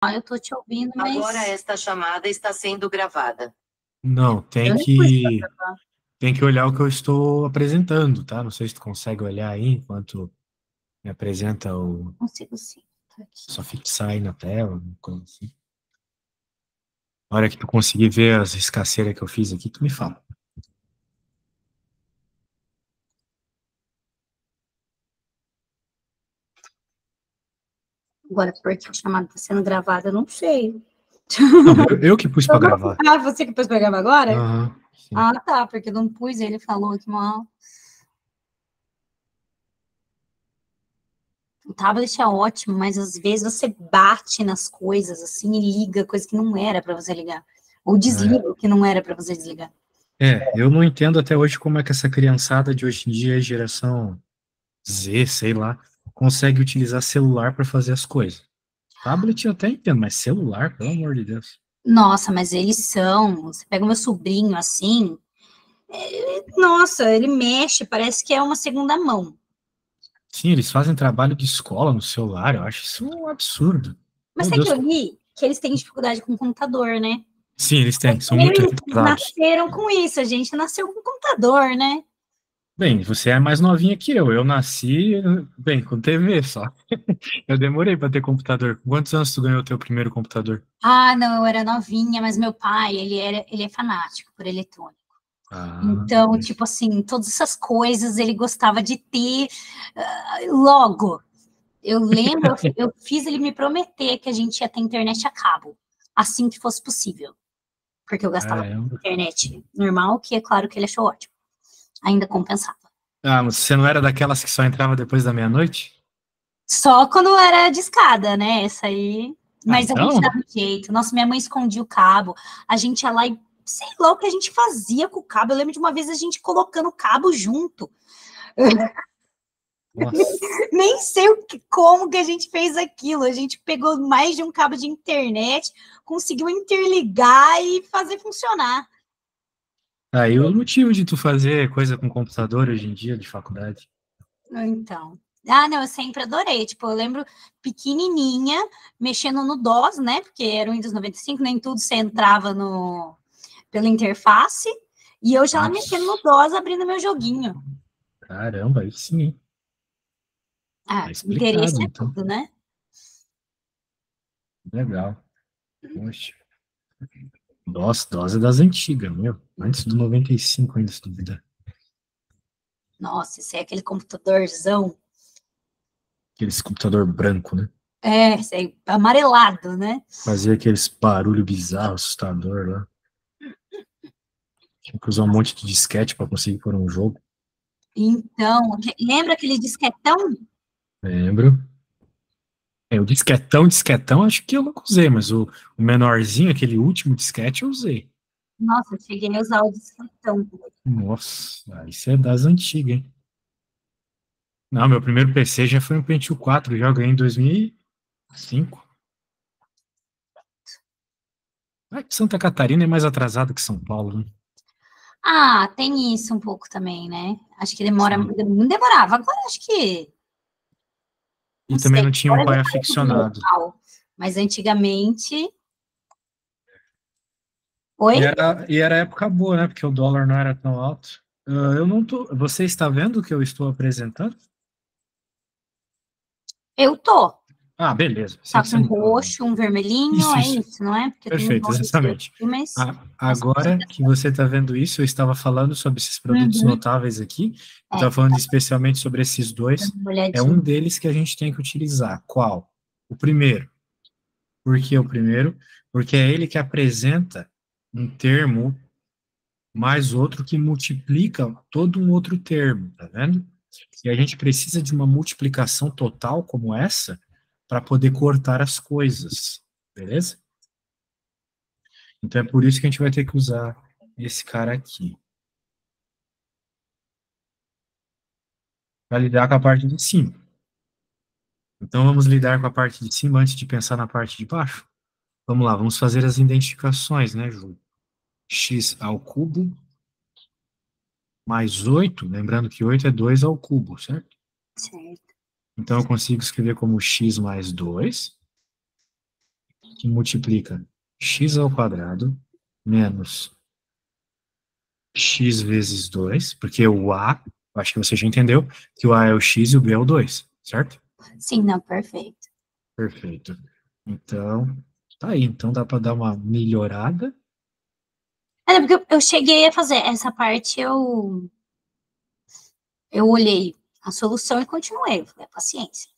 Eu tô te ouvindo, mas Agora esta chamada está sendo gravada. Não, eu nem pus pra gravar. tem que olhar o que eu estou apresentando, tá? Não sei se tu consegue olhar aí enquanto me apresenta o. Consigo sim. Tá aqui. Só fixar aí na tela, uma coisa assim. Na hora que tu conseguir ver as escasseiras que eu fiz aqui, tu me fala. Agora, porque a chamada tá sendo gravada, eu não sei. Não, eu que pus pra gravar. Ah, você que pôs pra gravar agora? Aham, sim. Ah, tá, porque eu não pus, ele falou aqui mal. O tablet é ótimo, mas às vezes você bate nas coisas assim e liga coisa que não era para você ligar. Ou desliga o que não era para você desligar. Eu não entendo até hoje como é que essa criançada de hoje em dia, geração Z, sei lá, consegue utilizar celular para fazer as coisas. Tablet eu até entendo, mas celular, pelo amor de Deus. Nossa, mas eles são. Você pega o meu sobrinho assim. Nossa, ele mexe, parece que é uma segunda mão. Sim, eles fazem trabalho de escola no celular, eu acho isso um absurdo. Mas Meu sabe que Deus. eu li? Que eles têm dificuldade com computador, né? Sim, eles têm, são muito Eles retardados. nasceram com isso, a gente nasceu com computador, né? Bem, você é mais novinha que eu. Eu nasci, bem, com TV só. Eu demorei para ter computador. Quantos anos tu ganhou o teu primeiro computador? Ah, não, eu era novinha, mas meu pai, ele é fanático por eletrônico. Ah, Então, tipo assim, todas essas coisas ele gostava de ter logo. Eu lembro, eu fiz ele me prometer que a gente ia ter internet a cabo, assim que fosse possível. Porque eu gastava caramba. internet normal, que é claro que ele achou ótimo. Ainda compensava. Ah, mas você não era daquelas que só entrava depois da meia-noite? Só quando era de escada, né? Essa aí. Ah, Mas a gente então? dava um jeito. Nossa, minha mãe escondia o cabo. A gente ia lá e sei lá o que a gente fazia com o cabo. Eu lembro de uma vez a gente colocando o cabo junto. Nossa. Nem sei como que a gente fez aquilo. A gente pegou mais de um cabo de internet, conseguiu interligar e fazer funcionar. Aí o motivo de tu fazer coisa com computador hoje em dia, de faculdade. Então. Ah, não, eu sempre adorei. Tipo, eu lembro pequenininha, mexendo no DOS, né? Porque era o Windows 95, nem tudo você entrava pela interface. E eu já lá mexendo no DOS, abrindo meu joguinho. Caramba, aí sim, hein? Tá Ah, interesse explicado, é então. tudo, né? Legal. Poxa. DOS é das antigas, meu. Antes do 95 ainda, se duvidar. Nossa, esse é aquele computadorzão. Aqueles computador branco, né? É, esse aí, amarelado, né? Fazia aqueles barulho bizarro, assustador lá. Tinha que usar um monte de disquete para conseguir pôr um jogo. Então, lembra aquele disquetão? Lembro. O disquetão, acho que eu nunca usei, mas o menorzinho, aquele último disquete, eu usei. Nossa, eu cheguei a usar o disquetão. Nossa, isso é das antigas, hein? Não, meu primeiro PC já foi um Pentium 4, já ganhei em 2005. Ah, que Santa Catarina é mais atrasada que São Paulo, né? Ah, tem isso um pouco também, né? Acho que Sim. não demorava. Agora acho que, E não também sei, não tinha um agora já pai tá tudo aficionado. normal. Mas antigamente. E Oi? era época boa, né? Porque o dólar não era tão alto. Eu não tô. Você está vendo o que eu estou apresentando? Eu tô. Ah, beleza. Sei Tá que com você um não estava vendo. roxo, um vermelhinho, é Isso. isso, não é? Porque eu tenho Perfeito, dois exatamente. aqui, mas as Agora que você está vendo isso, eu estava falando sobre esses produtos Uhum. notáveis aqui. Eu É, estava falando especialmente sobre esses dois. dando uma É um olhadinha. deles que a gente tem que utilizar. Qual? O primeiro. Por que o primeiro? Porque é ele que apresenta um termo mais outro que multiplica todo um outro termo, tá vendo? E a gente precisa de uma multiplicação total como essa para poder cortar as coisas, beleza? Então é por isso que a gente vai ter que usar esse cara aqui. Para lidar com a parte de cima. Então vamos lidar com a parte de cima antes de pensar na parte de baixo? Vamos lá, vamos fazer as identificações, né, Ju? X ao cubo mais 8, lembrando que 8 é 2 ao cubo, certo? Certo. Então eu consigo escrever como x mais 2 que multiplica x ao quadrado menos x vezes 2, porque o A, acho que você já entendeu, que o A é o x e o B é o 2, certo? Sim, não, perfeito. Perfeito. Então, tá aí. Então dá para dar uma melhorada. É, porque eu cheguei a fazer essa parte, eu olhei a solução e continuei. Eu falei, paciência.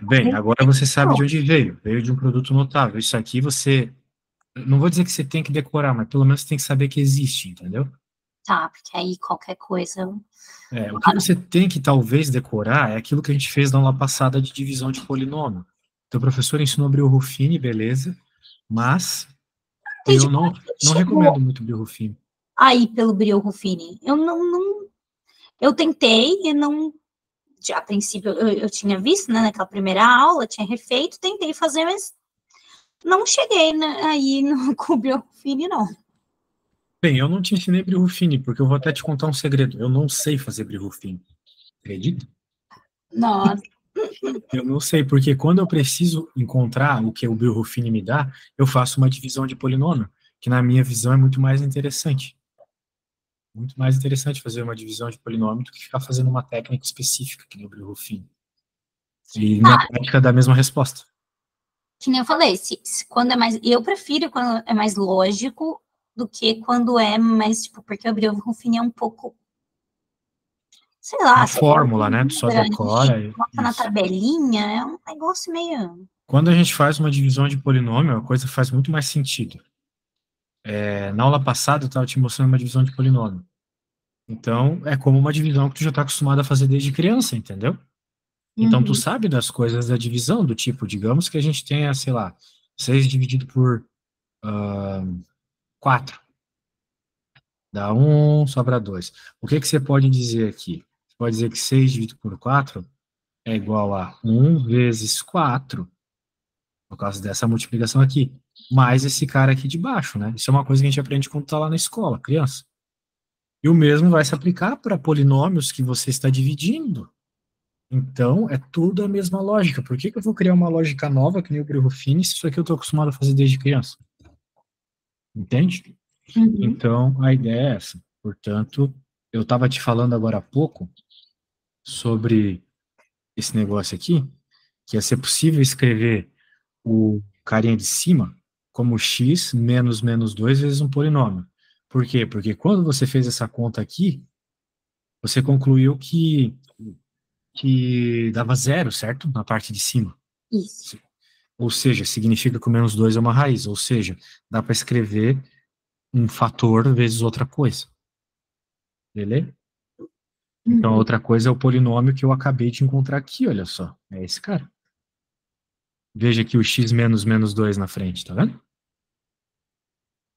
Bem, agora você sabe de onde veio. Veio de um produto notável. Isso aqui você, não vou dizer que você tem que decorar, mas pelo menos você tem que saber que existe, entendeu? Tá, porque aí qualquer coisa. O que você tem que talvez decorar é aquilo que a gente fez na aula passada de divisão de polinômio. Então, o professor ensinou Brio-Ruffini, beleza, mas Entendi. eu não Chegou recomendo muito Brio-Ruffini. aí pelo Brio Ruffini. Eu não, eu tentei e não. Já, a princípio eu tinha visto, né, naquela primeira aula, tinha refeito, tentei fazer, mas não cheguei aí no com o Brio Ruffini, não. Bem, eu não te ensinei Brio-Ruffini, porque eu vou até te contar um segredo. Eu não sei fazer Brio-Ruffini. Acredita? Nossa. Eu não sei, porque quando eu preciso encontrar o que o Bill Ruffini me dá, eu faço uma divisão de polinômio, que na minha visão é muito mais interessante. Muito mais interessante fazer uma divisão de polinômio do que ficar fazendo uma técnica específica, que nem o Bill Ruffini. E na prática dá a mesma resposta. Que nem eu falei, quando é mais. Eu prefiro quando é mais lógico do que quando é mais, tipo, porque o Brio Ruffini é um pouco. Sei lá, Uma você pega fórmula, né? Tu só figura decora e coloca na isso. tabelinha, é um negócio meio. Quando a gente faz uma divisão de polinômio, a coisa faz muito mais sentido. Na aula passada, eu estava te mostrando uma divisão de polinômio. Então, é como uma divisão que tu já está acostumado a fazer desde criança, entendeu? Então, tu Uhum. sabe das coisas da divisão, do tipo, digamos que a gente tenha, sei lá, 6 dividido por 4. Dá um, sobra 2. O que que você pode dizer aqui? Você pode dizer que 6 dividido por 4 é igual a um vezes 4, por causa dessa multiplicação aqui, mais esse cara aqui de baixo, né? Isso é uma coisa que a gente aprende quando tá lá na escola, criança. E o mesmo vai se aplicar para polinômios que você está dividindo. Então, é tudo a mesma lógica. Por que que eu vou criar uma lógica nova, que nem o Brio-Ruffini, se isso aqui eu estou acostumado a fazer desde criança? Entende? Uhum. Então, a ideia é essa. Portanto, eu estava te falando agora há pouco sobre esse negócio aqui, que ia ser possível escrever o carinha de cima como x menos menos 2 vezes um polinômio. Por quê? Porque quando você fez essa conta aqui, você concluiu que dava zero, certo? Na parte de cima. Isso. Ou seja, significa que o menos 2 é uma raiz. Ou seja, dá para escrever um fator vezes outra coisa. Beleza? Então, a Uhum. outra coisa é o polinômio que eu acabei de encontrar aqui, olha só. É esse cara. Veja aqui o x menos menos 2 na frente, tá vendo?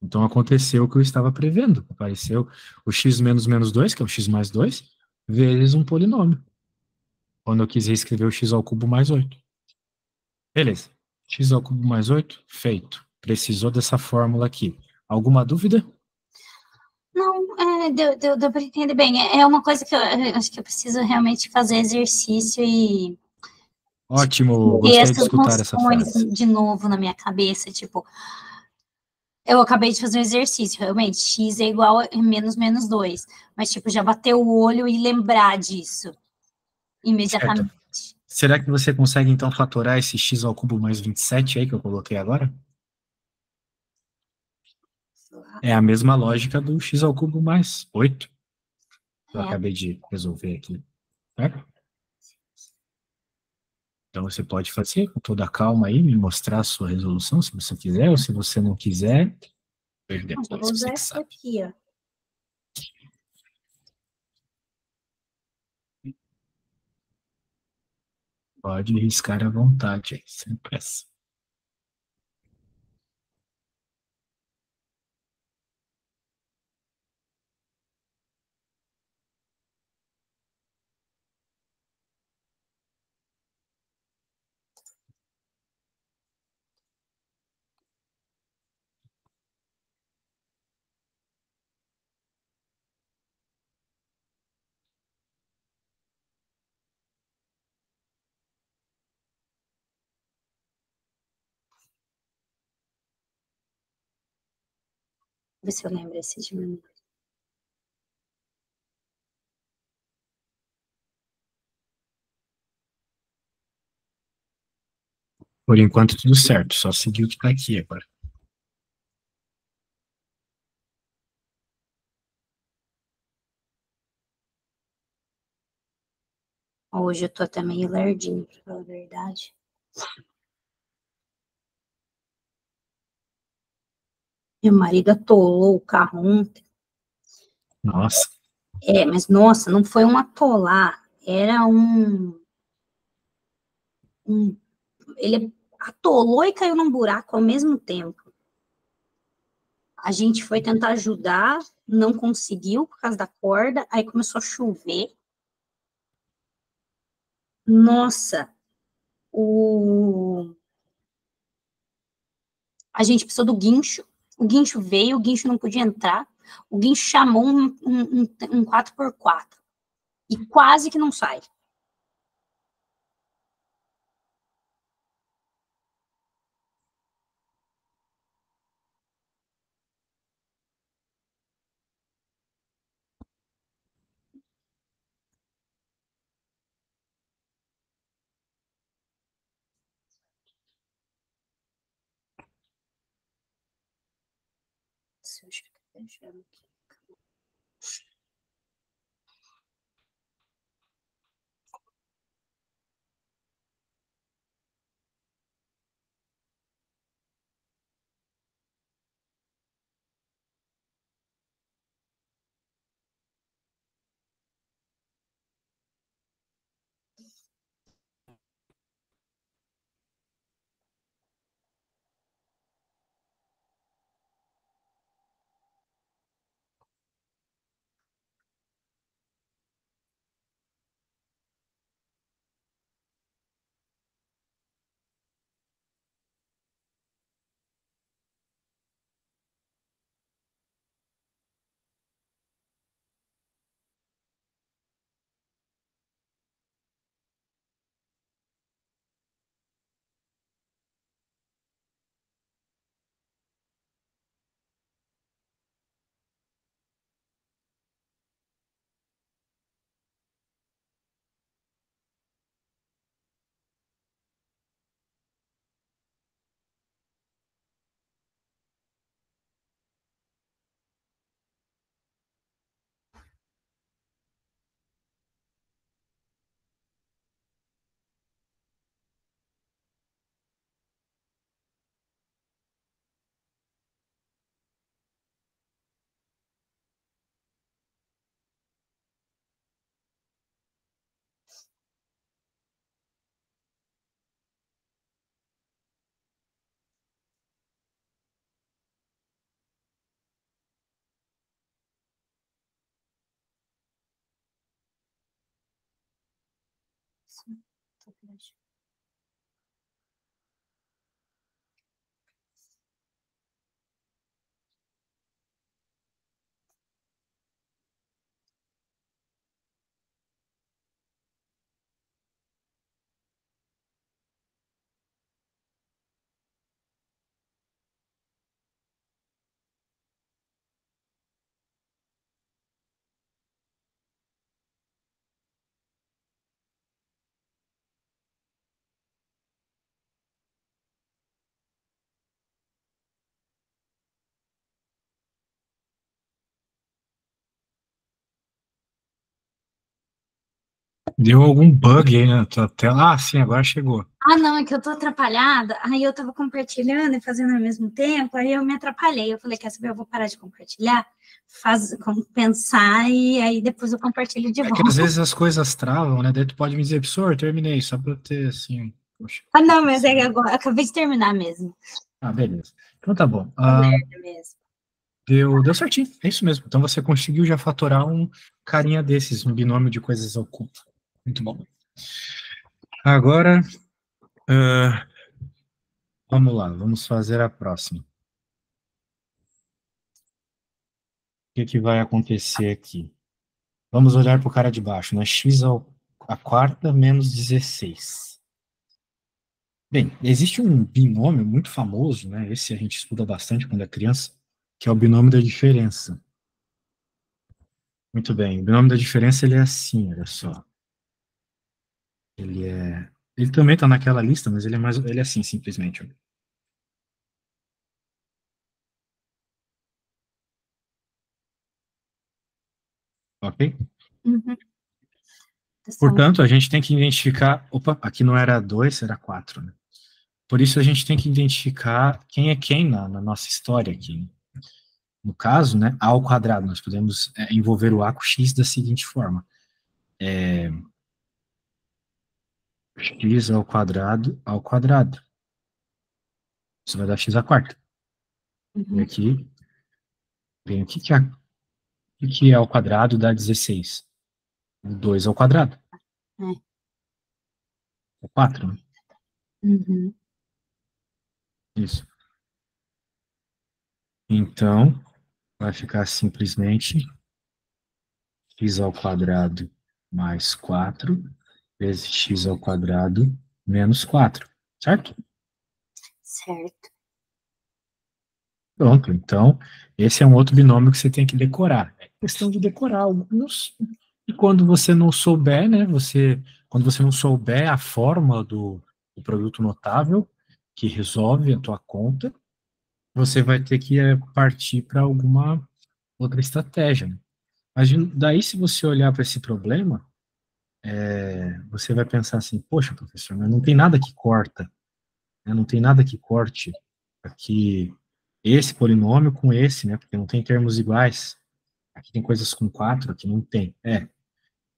Então, aconteceu o que eu estava prevendo. Apareceu o x menos menos 2, que é o x mais 2, vezes um polinômio. Quando eu quiser escrever o x ao cubo mais 8. Beleza. X ao cubo mais 8, feito. Precisou dessa fórmula aqui. Alguma dúvida? Não, deu para entender bem. É uma coisa que eu acho que eu preciso realmente fazer exercício e Ótimo, ter gostei de essas escutar essa noções frase. de novo na minha cabeça. Tipo, eu acabei de fazer um exercício, realmente, x é igual a menos menos 2. Mas, tipo, já bater o olho e lembrar disso Certo. imediatamente. Será que você consegue, então, fatorar esse x ao cubo mais 27 aí que eu coloquei agora? É a mesma lógica do x ao cubo mais 8 que eu É, acabei de resolver aqui, certo? Então você pode fazer com toda a calma aí, me mostrar a sua resolução, se você quiser, ou se você não quiser, veja eu depois, vou você usar que essa sabe. aqui, ó. Pode riscar à vontade aí, sem pressa. ver se eu lembro esse de memória. Por enquanto, tudo certo. Só seguir o que está aqui agora. Hoje eu tô até meio lerdinho, pra falar a verdade. Meu marido atolou o carro ontem. Nossa. Mas nossa, não foi um atolar, era ele atolou e caiu num buraco ao mesmo tempo. A gente foi tentar ajudar, não conseguiu por causa da corda, aí começou a chover. Nossa, a gente precisou do guincho, o guincho veio, o guincho não podia entrar, o guincho chamou um 4x4 e quase que não sai. Deixa eu ver aqui. Deu algum bug aí na tua tela? Ah, sim, agora chegou. Ah, não, é que eu tô atrapalhada. Aí eu tava compartilhando e fazendo ao mesmo tempo, aí eu me atrapalhei. Eu falei, quer saber, eu vou parar de compartilhar, pensar e aí depois eu compartilho de É volta. que às vezes as coisas travam, né? Daí tu pode me dizer, professor, terminei, só pra eu ter, assim, poxa. Ah, não, mas é que agora, acabei de terminar mesmo. Ah, beleza. Então tá bom. Tô lerda mesmo. Deu certinho, é isso mesmo. Então você conseguiu já fatorar um carinha desses, um binômio de coisas ocultas. Muito bom. Agora, vamos lá, vamos fazer a próxima. O que que vai acontecer aqui? Vamos olhar para o cara de baixo, né? A quarta menos 16. Bem, existe um binômio muito famoso, né? Esse a gente estuda bastante quando é criança, que é o binômio da diferença. Muito bem, o binômio da diferença ele é assim, olha só. Ele também está naquela lista, mas ele é assim, simplesmente. Ó. Ok? Uhum. Portanto, a gente tem que identificar. Opa, aqui não era 2, era 4, né? Por isso a gente tem que identificar quem é quem na nossa história aqui. No caso, né, a ao quadrado, nós podemos envolver o a com x da seguinte forma. X ao quadrado ao quadrado. Isso vai dar x à quarta. Uhum. E aqui, vem aqui que é ao quadrado dá 16. 2 ao quadrado. É 4, né? Uhum. Isso. Então, vai ficar simplesmente x ao quadrado mais 4 vezes x ao quadrado menos 4, certo? Certo. Pronto, então, esse é um outro binômio que você tem que decorar. É questão de decorar alguns, e quando você não souber, né, quando você não souber a fórmula do produto notável que resolve a tua conta, você vai ter que partir para alguma outra estratégia, né? Mas daí, se você olhar para esse problema, você vai pensar assim, poxa, professor, mas não tem nada que corta, né? Não tem nada que corte aqui esse polinômio com esse, né? Porque não tem termos iguais. Aqui tem coisas com 4, aqui não tem.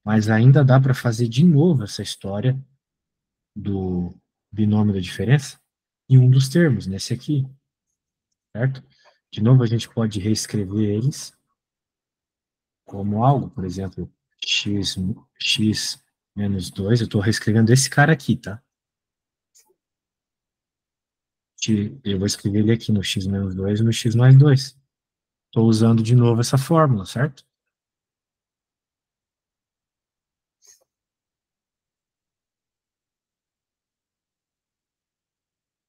Mas ainda dá para fazer de novo essa história do binômio da diferença em um dos termos, nesse aqui, certo? De novo, a gente pode reescrever eles como algo, por exemplo, x menos 2. Eu estou reescrevendo esse cara aqui, tá? Eu vou escrever ele aqui no x menos 2 e no x mais 2. Estou usando de novo essa fórmula, certo?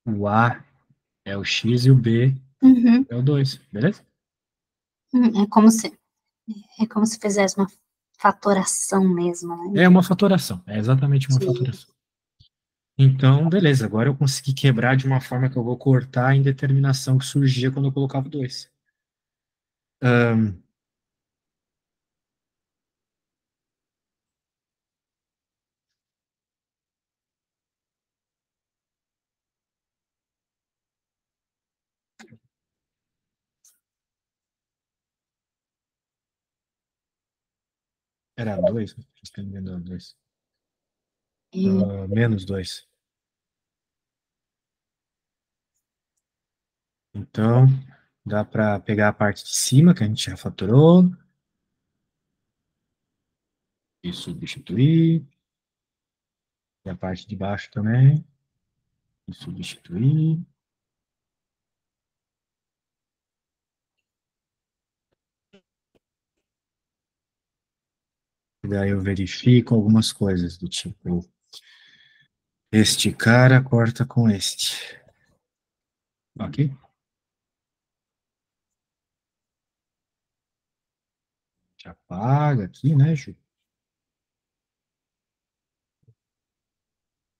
O A é o x e o B Uhum. é o 2, beleza? É como se fizesse uma fatoração mesmo, né? É uma fatoração, é exatamente uma Sim. fatoração. Então, beleza, agora eu consegui quebrar de uma forma que eu vou cortar a indeterminação que surgia quando eu colocava o 2. Era 2, estou 2. Menos 2. Então, dá para pegar a parte de cima, que a gente já fatorou, e substituir. E a parte de baixo também, e substituir. E daí eu verifico algumas coisas, do tipo, este cara corta com este. Ok? Já apaga aqui, né, Ju?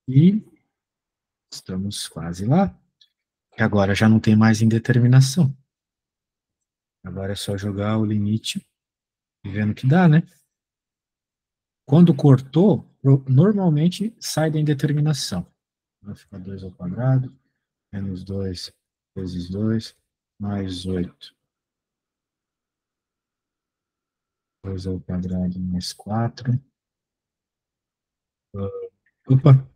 E estamos quase lá. E agora já não tem mais indeterminação. Agora é só jogar o limite e vendo que dá, né? Quando cortou, normalmente sai da indeterminação. Vai ficar 2 ao quadrado, menos 2 vezes 2, mais 8. 2 ao quadrado mais 4. Opa!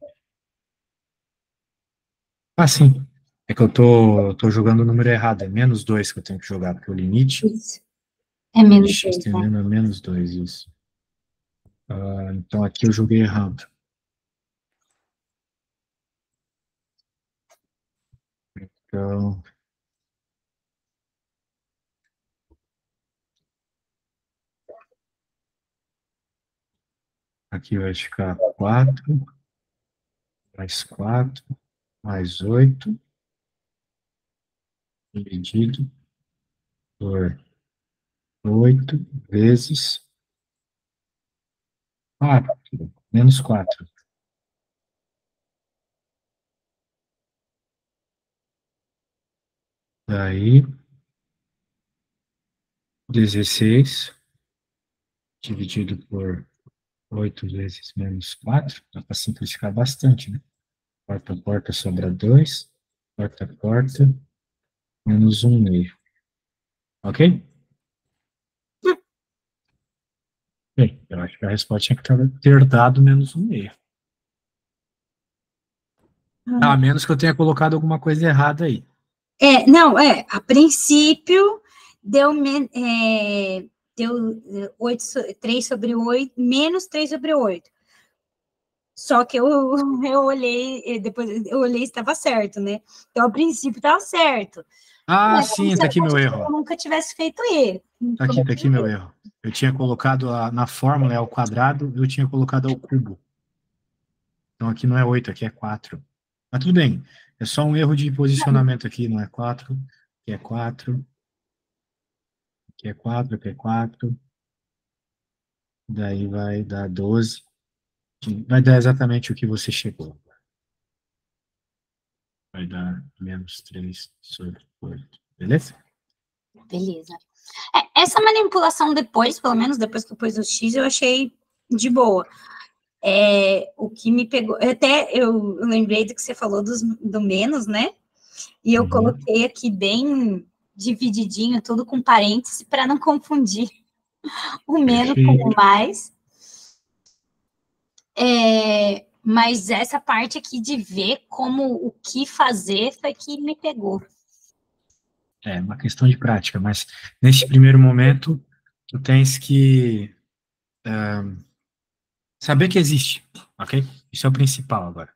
Ah, sim. É que eu tô jogando o número errado. É menos 2 que eu tenho que jogar, porque o limite Isso. É de menos x 2, né? tendendo a menos 2, isso. Então aqui eu joguei errado. Então, aqui vai ficar 4 mais 4 mais 8 dividido por 8 vezes 4, menos 4. Daí, 16 dividido por 8 vezes menos 4, dá para simplificar bastante, né? Quarta, quarta, sobra 2. Quarta, quarta, menos 1 meio. Ok? Bem, eu acho que a resposta tinha que ter dado menos 1 meio. A menos que eu tenha colocado alguma coisa errada aí. Não, a princípio deu, deu 3 sobre 8, menos 3 sobre 8. Só que eu olhei, depois eu olhei e estava certo, né? Então, a princípio, estava certo. Ah, Mas como sim, se tá aqui meu erro. eu nunca tivesse feito erro. Tá aqui meu erro. Eu tinha colocado na fórmula é ao quadrado, eu tinha colocado ao cubo. Então aqui não é 8, aqui é 4. Mas tudo bem. É só um erro de posicionamento aqui, não é 4. Aqui é 4. Aqui é 4, aqui é 4. Daí vai dar 12. Vai dar exatamente o que você chegou. Vai dar menos 3 sobre 8. Beleza? Beleza. Essa manipulação depois, pelo menos depois que eu pus o X, eu achei de boa. O que me pegou, até eu lembrei do que você falou do menos, né? E eu coloquei aqui bem divididinho, tudo com parênteses, para não confundir o menos com o mais. Mas essa parte aqui de ver como o que fazer foi que me pegou. É uma questão de prática, mas nesse primeiro momento, tu tens que saber que existe, ok? Isso é o principal agora.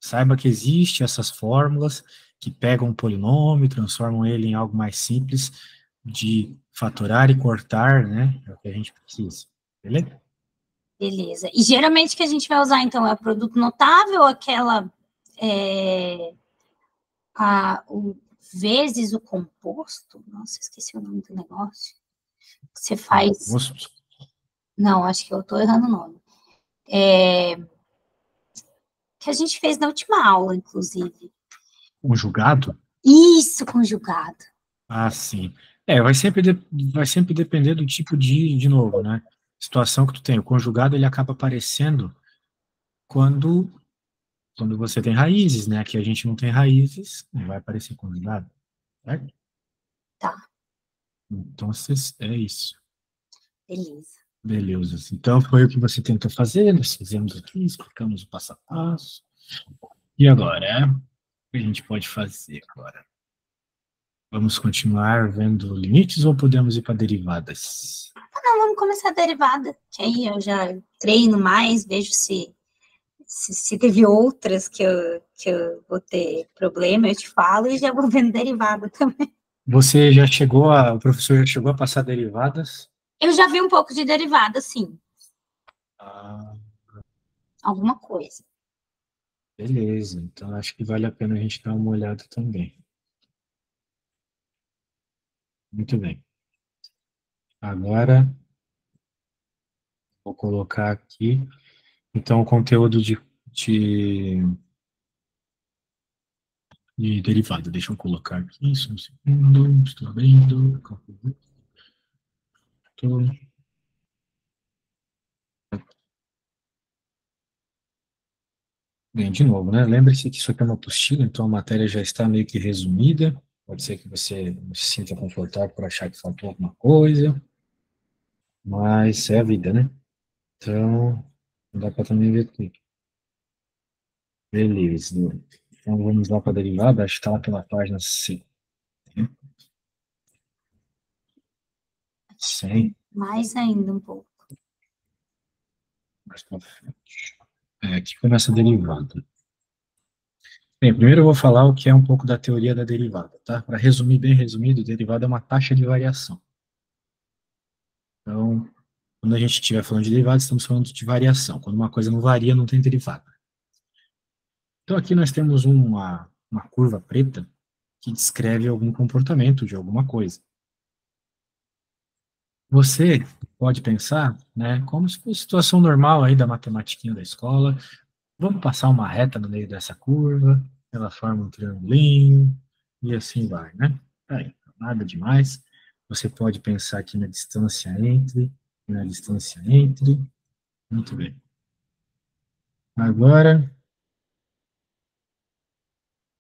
Saiba que existe essas fórmulas que pegam um polinômio, transformam ele em algo mais simples de fatorar e cortar, né? É o que a gente precisa, beleza? Beleza. E geralmente que a gente vai usar, então, é o produto notável, aquela vezes o composto. Nossa, esqueci o nome do negócio. Você faz. Não, acho que eu estou errando o nome. Que a gente fez na última aula, inclusive. Conjugado? Isso, conjugado. Ah, sim. Vai sempre depender do tipo de novo, né? Situação que tu tem. O conjugado, ele acaba aparecendo quando, quando você tem raízes, né? Aqui a gente não tem raízes, não vai aparecer conjugado, certo? Tá. Então, é isso. Beleza. Beleza. Então, foi o que você tentou fazer, nós fizemos aqui, explicamos o passo a passo. E agora? O que a gente pode fazer agora? Vamos continuar vendo limites ou podemos ir para derivadas? Não, vamos começar a derivada, que aí eu já treino mais, vejo se teve outras que eu vou ter problema, eu te falo e já vou vendo derivada também. O professor já chegou a passar derivadas? Eu já vi um pouco de derivada, sim. Ah, Alguma coisa. beleza. Então, acho que vale a pena a gente dar uma olhada também. Muito bem. Agora, vou colocar aqui, então, o conteúdo de derivada. Deixa eu colocar aqui, só um segundo, estou abrindo. Bem, de novo, né? Lembre-se que isso aqui é uma apostila, então a matéria já está meio que resumida. Pode ser que você não se sinta confortável por achar que faltou alguma coisa, mas é a vida, né? Então, não dá para também ver tudo. Beleza. Então, vamos lá para a derivada. Acho que está lá pela página 100. Mais ainda um pouco. Mais para frente. Aqui começa a derivada. Bem, primeiro eu vou falar o que é um pouco da teoria da derivada, tá? Para resumir bem resumido, derivada é uma taxa de variação. Então, quando a gente estiver falando de derivada, estamos falando de variação. Quando uma coisa não varia, não tem derivada. Então, aqui nós temos uma curva preta que descreve algum comportamento de alguma coisa. você pode pensar, né, como se fosse situação normal aí da matematiquinha da escola. Vamos passar uma reta no meio dessa curva, ela forma um triangulinho, e assim vai, né? Aí, nada demais. Você pode pensar aqui na distância entre. Muito bem. Agora,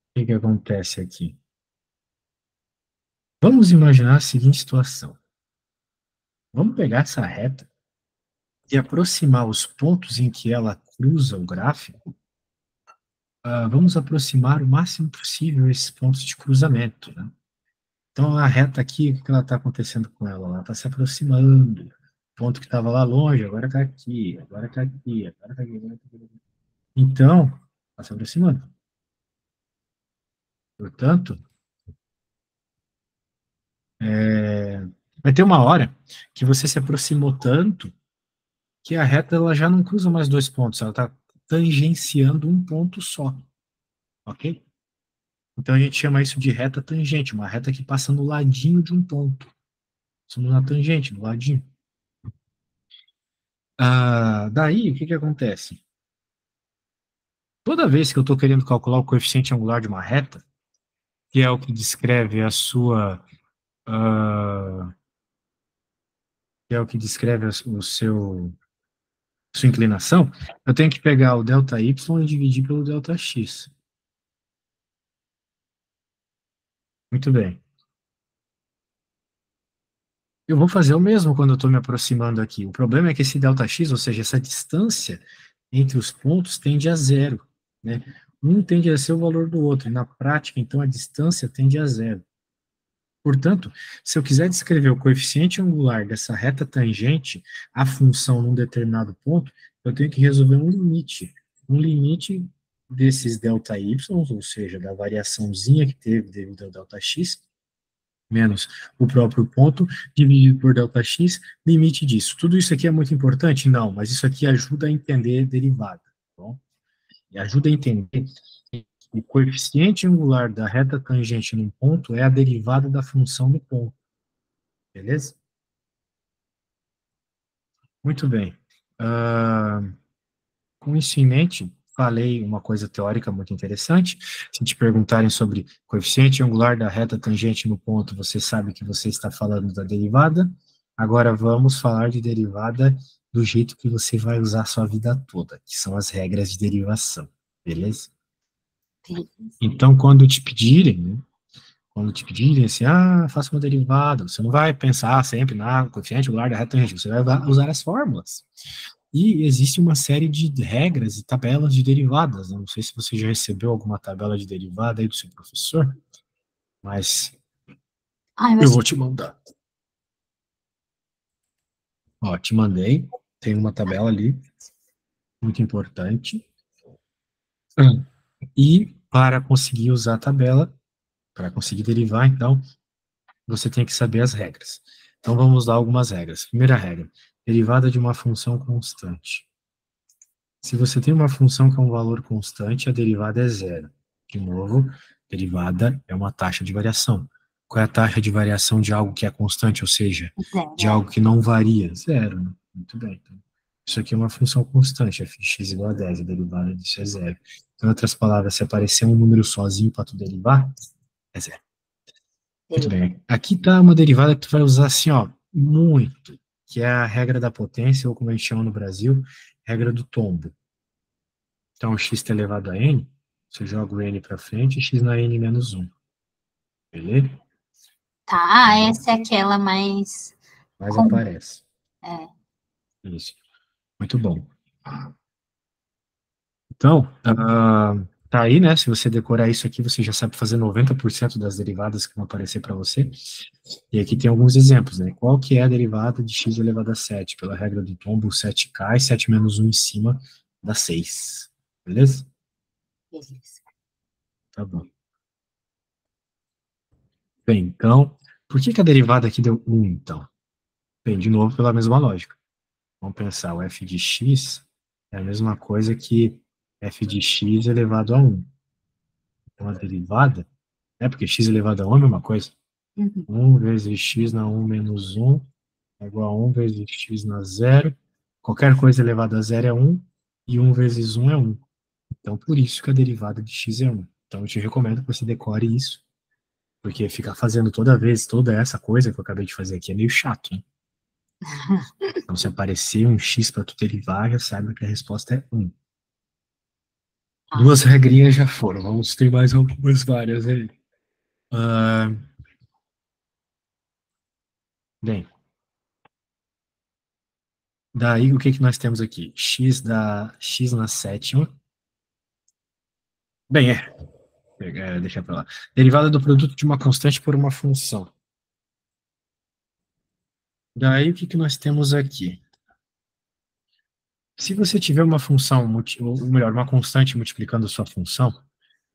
o que que acontece aqui? Vamos imaginar a seguinte situação. Vamos pegar essa reta e aproximar os pontos em que ela cruza o gráfico. Vamos aproximar o máximo possível esses pontos de cruzamento, né? Então, a reta aqui, o que ela está acontecendo com ela? Ela está se aproximando. O ponto que estava lá longe, agora está aqui, agora está aqui, agora está aqui, agora está aqui. Então, está se aproximando. Portanto, vai ter uma hora que você se aproximou tanto que a reta ela já não cruza mais dois pontos, ela está tangenciando um ponto só, ok? Então a gente chama isso de reta tangente, uma reta que passa no ladinho de um ponto. Somos na tangente, no ladinho. Daí, o que que acontece? Toda vez que eu estou querendo calcular o coeficiente angular de uma reta, que é o que descreve a sua, que é o que descreve sua inclinação, eu tenho que pegar o delta y e dividir pelo delta x. Muito bem. Eu vou fazer o mesmo quando eu estou me aproximando aqui. O problema é que esse ΔX, ou seja, essa distância entre os pontos, tende a zero, né? Um tende a ser o valor do outro, e na prática, então, a distância tende a zero. Portanto, se eu quiser descrever o coeficiente angular dessa reta tangente à função num determinado ponto, eu tenho que resolver um limite desses ΔY, ou seja, da variaçãozinha que teve devido ao ΔX, menos o próprio ponto, dividido por ΔX, limite disso. Tudo isso aqui é muito importante? Não, mas isso aqui ajuda a entender derivada, tá bom? E ajuda a entender que o coeficiente angular da reta tangente num ponto é a derivada da função no ponto, beleza? Muito bem. Com isso em mente, falei uma coisa teórica muito interessante. Se te perguntarem sobre coeficiente angular da reta tangente no ponto, você sabe que você está falando da derivada. Agora vamos falar de derivada do jeito que você vai usar a sua vida toda, que são as regras de derivação, beleza? Então, quando te pedirem, né, assim, faça uma derivada, você não vai pensar sempre na coeficiente angular da reta tangente, você vai usar as fórmulas. E existe uma série de regras e tabelas de derivadas. Não sei se você já recebeu alguma tabela de derivada aí do seu professor, mas eu vou te mandar. Ó, te mandei, tem uma tabela ali, muito importante. E para conseguir usar a tabela, para conseguir derivar, então, você tem que saber as regras. Então, vamos dar algumas regras. Primeira regra, derivada de uma função constante. Se você tem uma função que é um valor constante, a derivada é zero. De novo, derivada é uma taxa de variação. Qual é a taxa de variação de algo que é constante, ou seja, de algo que não varia? Zero, né? Muito bem. Então, isso aqui é uma função constante, fx igual a 10, a derivada disso é zero. Então, em outras palavras, se aparecer um número sozinho para tu derivar, é zero. Muito bem. Aqui está uma derivada que tu vai usar assim, ó, muito, que é a regra da potência, ou como a gente chama no Brasil, regra do tombo. Então, x está elevado a n, você joga o n para frente e x na n menos 1. Beleza? Tá, essa é aquela mais... Mais aparece. É. Isso. Muito bom. Então, tá aí, né? Se você decorar isso aqui, você já sabe fazer 90% das derivadas que vão aparecer para você. E aqui tem alguns exemplos, né? Qual que é a derivada de x elevado a 7? Pela regra do tombo, 7 cai, 7 menos 1 em cima dá 6. Beleza? Beleza. Tá bom. Bem, então, por que a derivada aqui deu 1, então? Bem, de novo, pela mesma lógica. Vamos pensar, o f de x é a mesma coisa que f de x elevado a 1. Então, a derivada, porque x elevado a 1 é a mesma coisa. 1 vezes x na 1 menos 1 é igual a 1 vezes x na zero. Qualquer coisa elevada a zero é 1, e 1 vezes 1 é 1. Então, por isso que a derivada de x é 1. Então, eu te recomendo que você decore isso, porque ficar fazendo toda vez toda essa coisa que eu acabei de fazer aqui é meio chato, né? Então, se aparecer um x para tu derivar, já saiba que a resposta é 1. Tá. Duas regrinhas já foram. Vamos ter mais algumas várias aí. Ah, bem, daí o que que nós temos aqui? X na sétima. Bem, deixa pra lá. Derivada do produto de uma constante por uma função. Daí o que que nós temos aqui? Se você tiver uma função, ou melhor, uma constante multiplicando a sua função,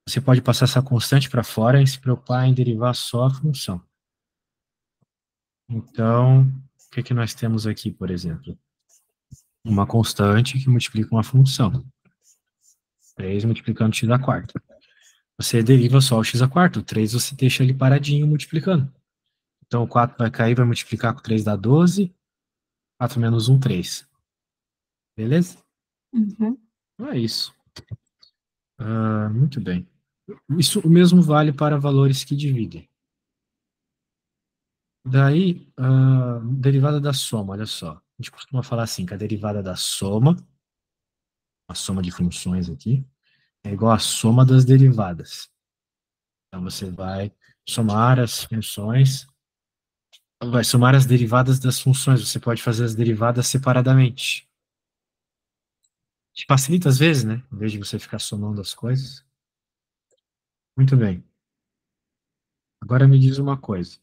você pode passar essa constante para fora e se preocupar em derivar só a função. Então, o que que nós temos aqui, por exemplo? Uma constante que multiplica uma função. 3 multiplicando x à quarta. Você deriva só o x à quarta. O 3 você deixa ele paradinho multiplicando. Então, o 4 vai cair, vai multiplicar com 3 dá 12. 4 menos 1, 3. Beleza? Uhum. Então é isso. Muito bem. Isso o mesmo vale para valores que dividem. Daí, derivada da soma, olha só. A gente costuma falar assim, que a derivada da soma, a soma de funções aqui, é igual à soma das derivadas. Então, você vai somar as funções, vai somar as derivadas das funções. Você pode fazer as derivadas separadamente. Te facilita às vezes, né? Em vez de você ficar somando as coisas. Muito bem. Agora me diz uma coisa.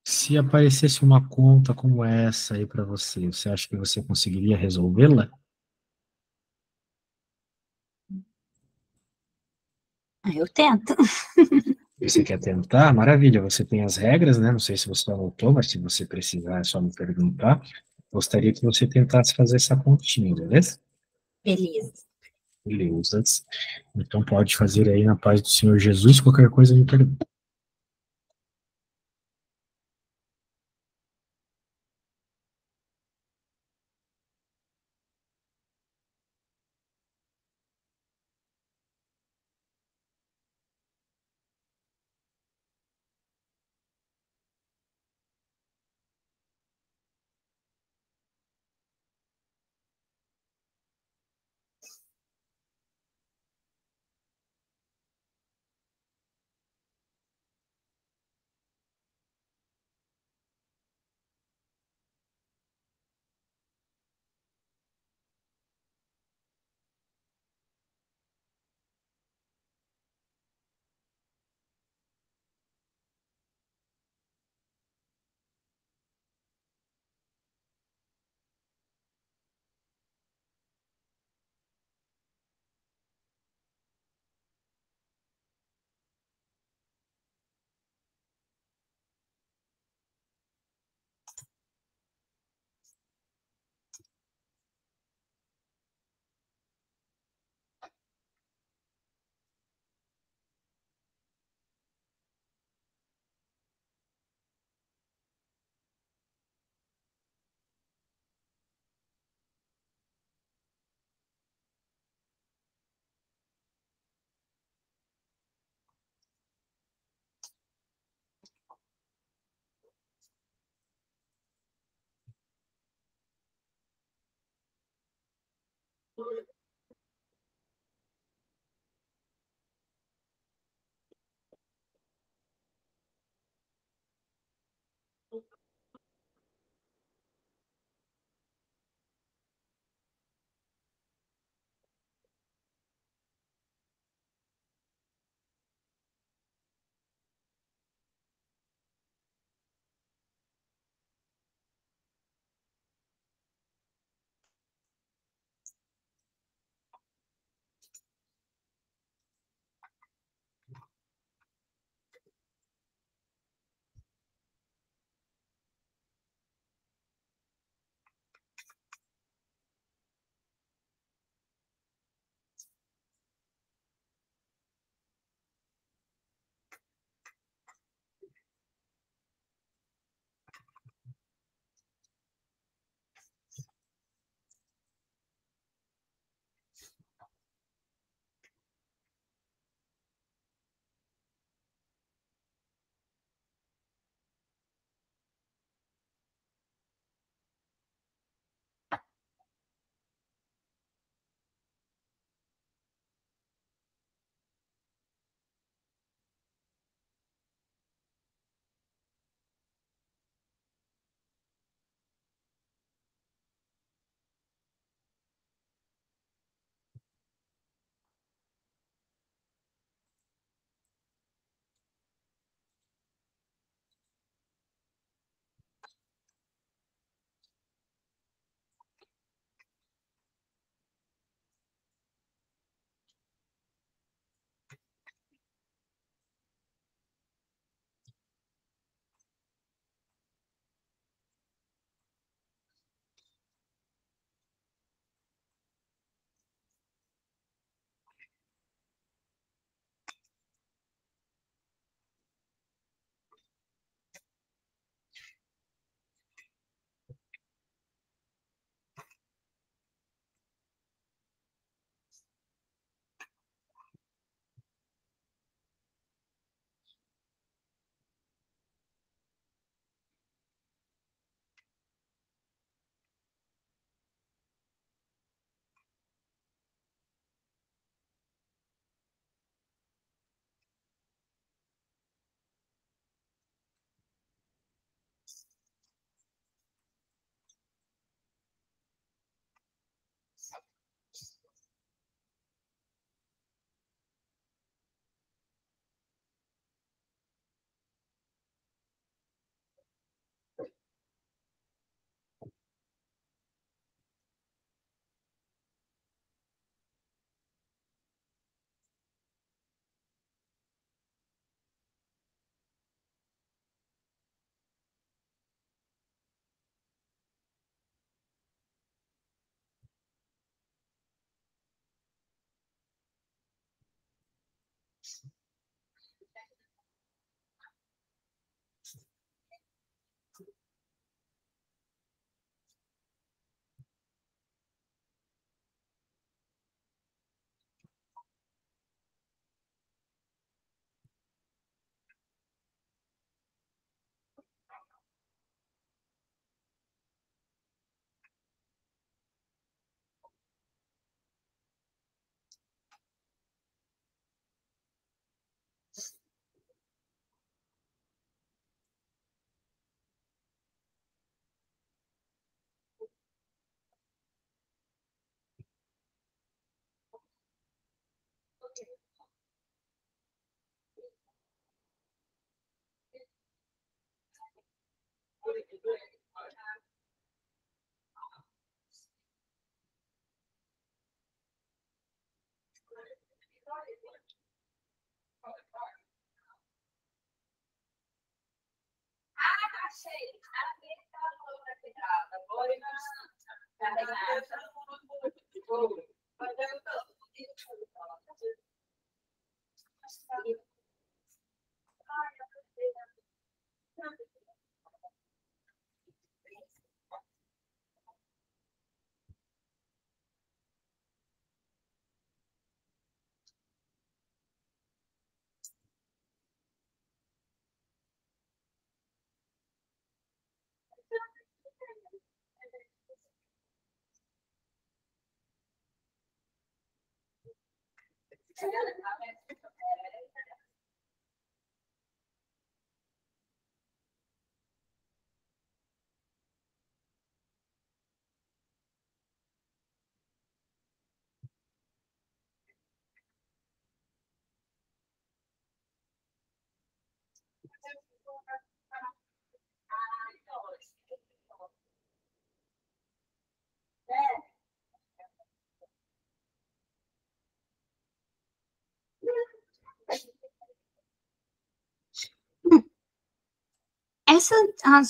Se aparecesse uma conta como essa aí para você, você acha que você conseguiria resolvê-la? Eu tento. Você quer tentar? Maravilha, você tem as regras, né? Não sei se você anotou, mas se você precisar é só me perguntar. Gostaria que você tentasse fazer essa continha, beleza? Beleza. Beleza. Então pode fazer aí na paz do Senhor Jesus, qualquer coisa me pergunta.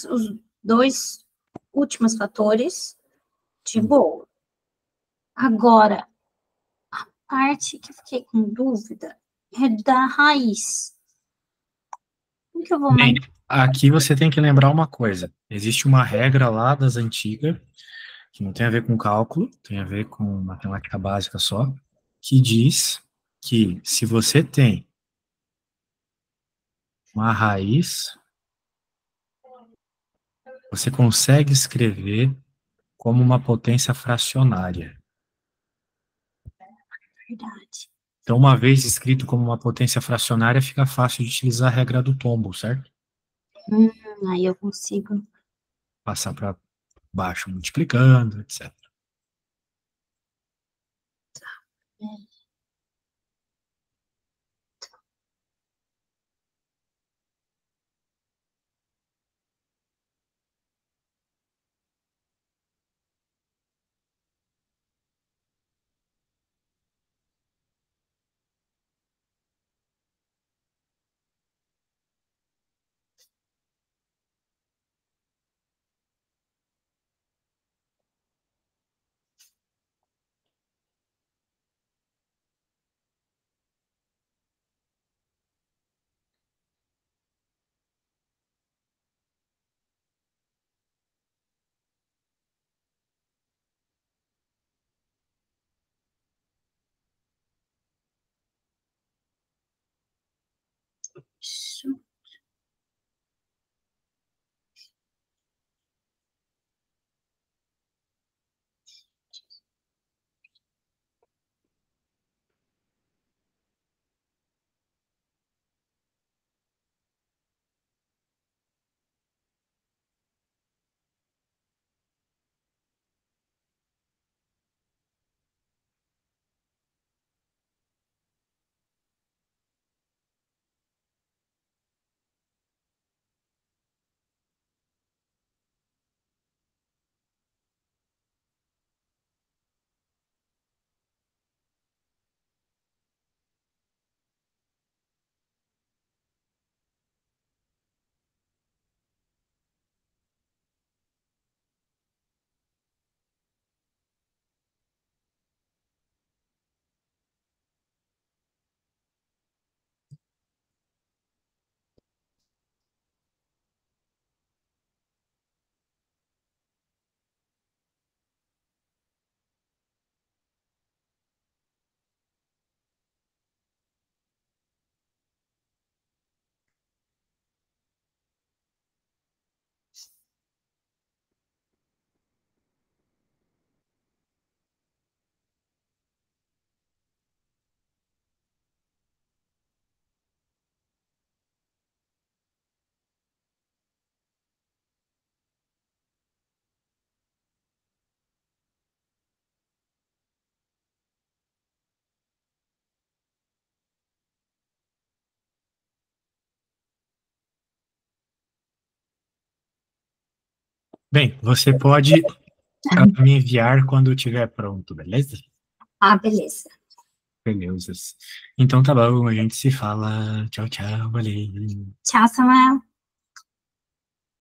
Os dois últimos fatores, de boa. Agora, a parte que eu fiquei com dúvida é da raiz. Como que eu vou... Bem, aqui você tem que lembrar uma coisa. Existe uma regra lá das antigas, que não tem a ver com cálculo, tem a ver com matemática básica só, que diz que se você tem uma raiz, você consegue escrever como uma potência fracionária. Verdade. Então, uma vez escrito como uma potência fracionária, fica fácil de utilizar a regra do tombo, certo? Aí eu consigo. Passar para baixo multiplicando, etc. Isso. Bem, você pode me enviar quando estiver pronto, beleza? Beleza. Beleza. Então tá bom, a gente se fala. Tchau, tchau, valeu. Tchau, Samuel.